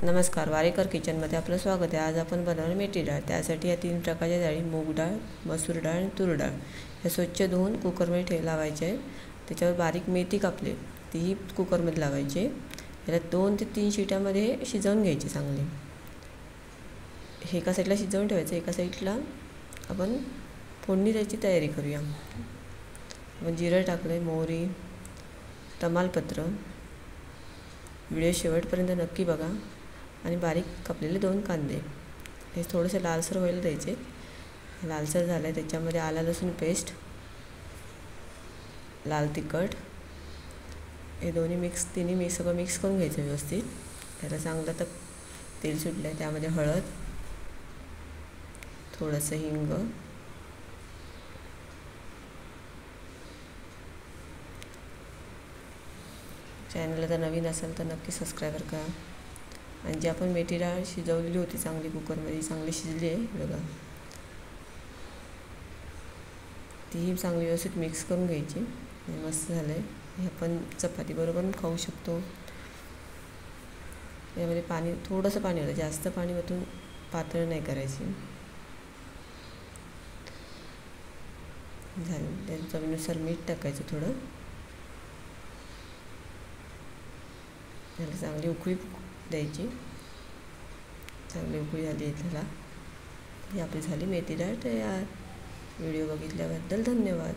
नमस्कार, वारेकर किचनमध्ये आपलं स्वागत आहे। आज आपण बनवणार मेथी डाळ। त्यासाठी या 3 प्रकारच्या डाळी, मूग डाळ, मसूर डाळ आणि तूर डाळ हे स्वच्छ धुवून कुकरमध्ये लावायचे आहे। त्याच्यावर बारीक मेथी कापली तीही कुकरमध्ये लावायची। याला 2 ते 3 शिट्यामध्ये शिजवून घ्यायचे चांगले। हे एका साईडला शिजवून ठेवायचं, एका साईडला आपण फोडणी द्यायची तयारी करूया। आपण जिरं टाकले, मोहरी, तमालपत्र। व्हिडिओ शेवटपर्यंत नक्की बघा। आणि बारीक कापलेले 2 कांदे हे थोडेसे लालसर व्हायला द्यायचे। लालसर झाले त्याच्यामध्ये आला लसूण पेस्ट, लाल तिखट हे तिन्ही सगळं मिक्स करून घ्यायचं व्यवस्थित। त्याला चांगलं तर तेल सुटलं आहे, त्यामध्ये हळद, थोडंसं हिंग, चॅनलला जर नवीन असेल तर नक्की सबस्क्राईब करा। आणि जी आपण मेथी डाळ शिजवलेली होती चांगली कुकरमध्ये, चांगली शिजली आहे बघा, तीही चांगली व्यवस्थित मिक्स करून घ्यायची। मस्त झालं आहे। हे आपण चपाती बरोबर खाऊ शकतो। यामध्ये पाणी, थोडंसं पाणी होतं, जास्त पाणी ओतून पातळ नाही करायची। झालं, त्या चवीनुसार मीठ टाकायचं थोडं। त्याला चांगली उकळी द्यायची। चांगली उकळी आली त्याला ही आपली झाली मेथी डाळ तयार। व्हिडिओ बघितल्याबद्दल धन्यवाद।